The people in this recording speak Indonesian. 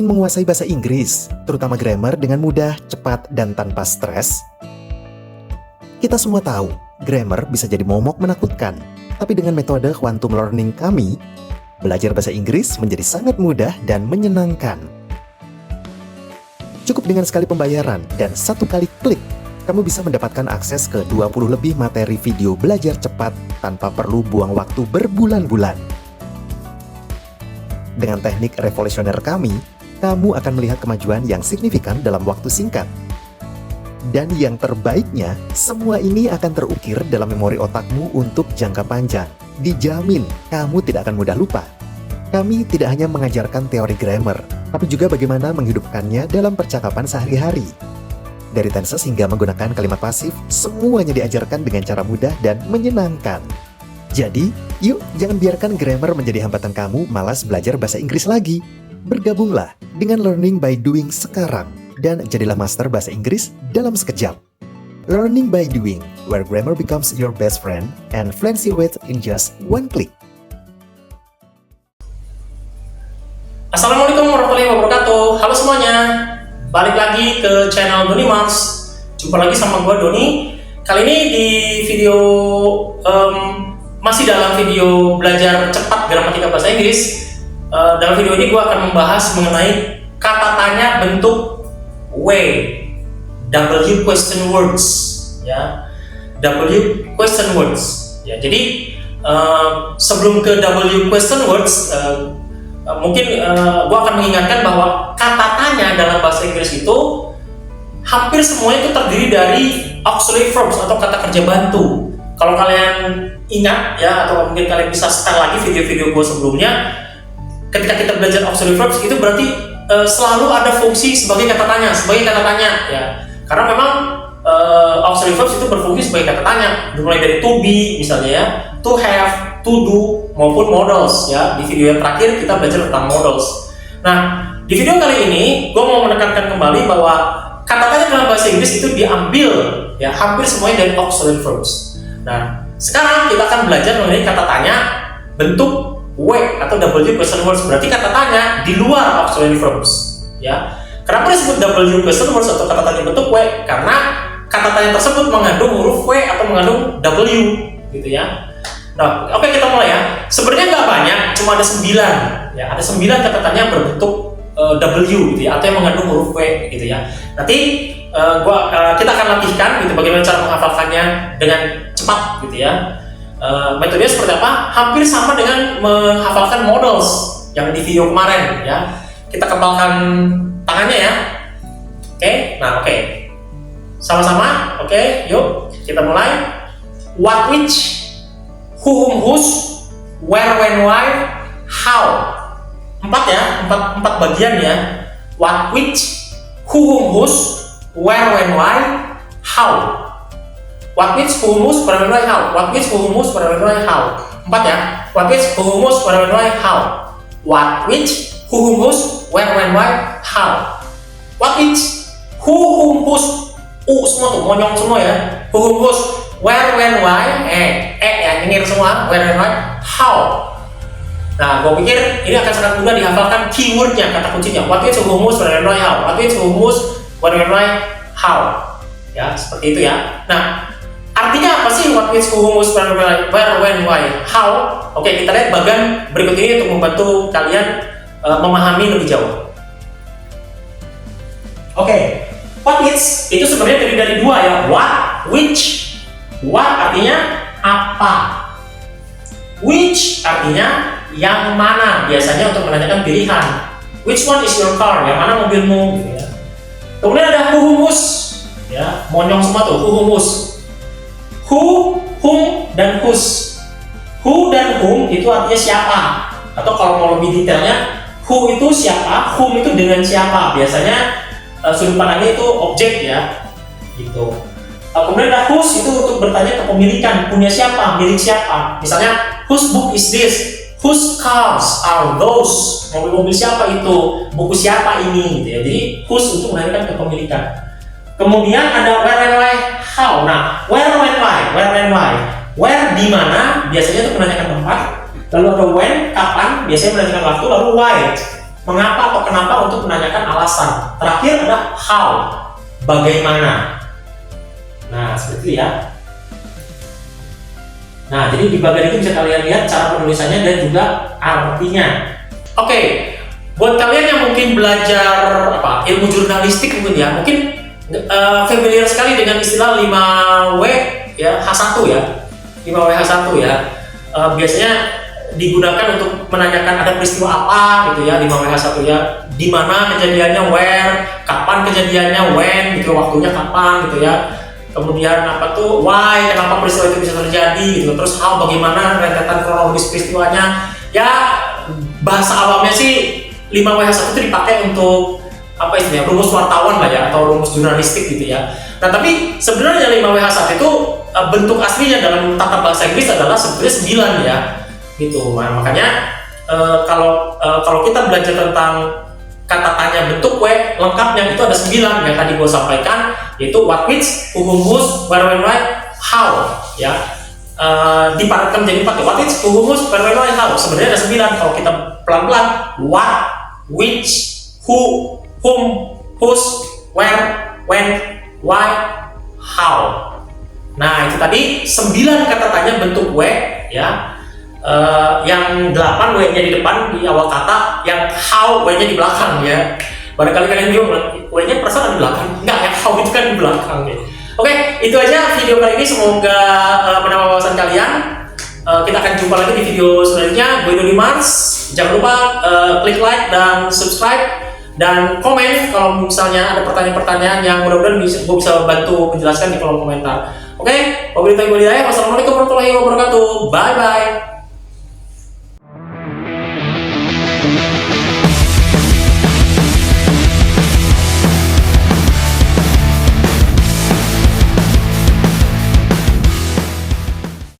Ingin menguasai bahasa Inggris, terutama grammar dengan mudah, cepat, dan tanpa stres? Kita semua tahu, grammar bisa jadi momok menakutkan. Tapi dengan metode quantum learning kami, belajar bahasa Inggris menjadi sangat mudah dan menyenangkan. Cukup dengan sekali pembayaran dan satu kali klik, kamu bisa mendapatkan akses ke 20 lebih materi video belajar cepat tanpa perlu buang waktu berbulan-bulan. Dengan teknik revolusioner kami, kamu akan melihat kemajuan yang signifikan dalam waktu singkat. Dan yang terbaiknya, semua ini akan terukir dalam memori otakmu untuk jangka panjang. Dijamin, kamu tidak akan mudah lupa. Kami tidak hanya mengajarkan teori grammar, tapi juga bagaimana menghidupkannya dalam percakapan sehari-hari. Dari tenses hingga menggunakan kalimat pasif, semuanya diajarkan dengan cara mudah dan menyenangkan. Jadi, yuk jangan biarkan grammar menjadi hambatan kamu malas belajar bahasa Inggris lagi. Bergabunglah dengan Learning by Doing sekarang dan jadilah master bahasa Inggris dalam sekejap. Learning by Doing, where grammar becomes your best friend and fluency with in just one click. Assalamualaikum warahmatullahi wabarakatuh. Halo semuanya, balik lagi ke channel Doni Mars. Jumpa lagi sama gue Doni. Kali ini di video masih dalam video belajar cepat gramatika bahasa Inggris. Dalam video ini gue akan membahas mengenai kata tanya bentuk W, W question words, ya, W question words. Ya, jadi sebelum ke W question words, mungkin gue akan mengingatkan bahwa kata tanya dalam bahasa Inggris itu hampir semuanya itu terdiri dari auxiliary verbs atau kata kerja bantu. Kalau kalian ingat ya, atau mungkin kalian bisa setel lagi video-video gue sebelumnya, ketika kita belajar auxiliary verbs itu berarti selalu ada fungsi sebagai kata tanya, ya. Karena memang auxiliary verbs itu berfungsi sebagai kata tanya, mulai dari to be misalnya ya, to have, to do maupun modals ya. Di video yang terakhir kita belajar tentang modals. Nah, di video kali ini gue mau menekankan kembali bahwa kata tanya dalam bahasa Inggris itu diambil ya hampir semuanya dari auxiliary verbs. Nah, sekarang kita akan belajar mengenai kata tanya bentuk W atau W question words, berarti kata tanya di luar auxiliary verbs ya. Kenapa disebut W question words atau kata tanya bentuk W? Karena kata tanya tersebut mengandung huruf W atau mengandung W gitu ya. Nah, oke, kita mulai ya. Sebenarnya nggak banyak, cuma ada 9 ya. Ada 9 kata tanya berbentuk W gitu ya, atau yang mengandung huruf W gitu ya. Nanti kita akan latihkan gitu bagaimana cara menghafalkannya dengan cepat gitu ya. Metodenya seperti apa? Hampir sama dengan menghafalkan modals yang di video kemarin ya. Kita kepalkan tangannya ya. Oke, nah oke. Sama-sama, oke, yuk kita mulai. What, which, who, whom, whose, where, when, why, how. 4 ya, 4 bagian ya. What, which, who, whom, whose, where, when, why, how. What, which, who, whose, where, when, why, how. What, which, who, whose, where, when, why, how. 4 ya. What, which, who, whose, where, when, why, how. What, which, who, whose, where, when, why, how. What, which, who, whom, whose, semua tuh, monyong semua ya. Who, whom, whose, where, when, why, ya, nyengir semua, where, when, why, how. Nah, gue pikir ini akan sangat mudah dihafalkan keywordnya, kata kuncinya. What, which, who, whose, where, when, why, how. What, which, who, whose, where, when, why, how. Ya, seperti itu ya. Nah, artinya apa sih what, which, who, whose, where, when, why, how? Oke, kita lihat bagian berikut ini untuk membantu kalian memahami lebih jauh. Oke, what, which itu sebenarnya terdiri dari 2 ya. What, which. What artinya apa. Which artinya yang mana, biasanya untuk menanyakan pilihan. Which one is your car? Yang mana mobilmu? Gitu ya. Kemudian ada who, whose. Ya, monyong semua tuh, who, whose. Who, whom, dan whose. Who dan whom itu artinya siapa. Atau kalau mau lebih detailnya, who itu siapa, whom itu dengan siapa. Biasanya sudut pandangnya itu objek ya, gitu. Kemudian ada whose itu untuk bertanya kepemilikan, punya siapa, milik siapa. Misalnya, whose book is this? Whose cars are those? Mobil-mobil siapa itu? Buku siapa ini? Gitu ya. Jadi whose untuk menanyakan kepemilikan. Kemudian ada where, when, why, how. Nah, where, when, why, where, when, why. Where di mana biasanya untuk menanyakan tempat. Lalu ada when, kapan, biasanya menanyakan waktu. Lalu why, mengapa atau kenapa untuk menanyakan alasan. Terakhir ada how, bagaimana. Nah, seperti itu ya. Nah, jadi di bagian itu bisa kalian lihat cara penulisannya dan juga artinya. Oke, buat kalian yang mungkin belajar ilmu jurnalistik mungkin familiar sekali dengan istilah 5W ya, H1 ya. 5W H1 ya. Biasanya digunakan untuk menanyakan ada peristiwa apa gitu ya, 5W H1 ya. Di mana kejadiannya, where, kapan kejadiannya, when gitu, waktunya kapan gitu ya. Kemudian why, kenapa peristiwa itu bisa terjadi gitu. Terus how, bagaimana rentetan kronologis peristiwanya. Ya, bahasa awamnya sih 5W1 itu dipakai untuk rumus wartawan lah ya, atau rumus jurnalistik gitu ya. Nah, tapi sebenarnya 5W1 itu bentuk aslinya dalam tata bahasa Inggris adalah sebenarnya 9 ya. Gitu. Nah, makanya kalau kita belajar tentang kata tanya bentuk W, lengkapnya itu ada 9 yang tadi gue sampaikan, yaitu what, which, who, whose, where, when, why, how ya. Dipadatkan menjadi 4 ya, what, which, who, whose, where, when, why, how. Sebenarnya ada 9, kalau kita pelan-pelan, what, which, who, whom, whose, where, when, why, how. Nah, itu tadi 9 kata tanya bentuk W ya. Yang 8 W-nya di depan di awal kata, yang how W-nya di belakang ya. Barangkali kalian bingung, W-nya perasaan di belakang? Enggak, yang how itu kan di belakang ya. Oke, itu aja video kali ini, semoga menambah wawasan kalian. Kita akan jumpa lagi di video selanjutnya. Gue Dodi Mars. Jangan lupa klik like dan subscribe dan komen kalau misalnya ada pertanyaan-pertanyaan yang mudah-mudahan gue bisa bantu menjelaskan di kolom komentar. Oke, wabillahi taufiq wal hidayah. Wassalamualaikum warahmatullahi wabarakatuh. Bye bye.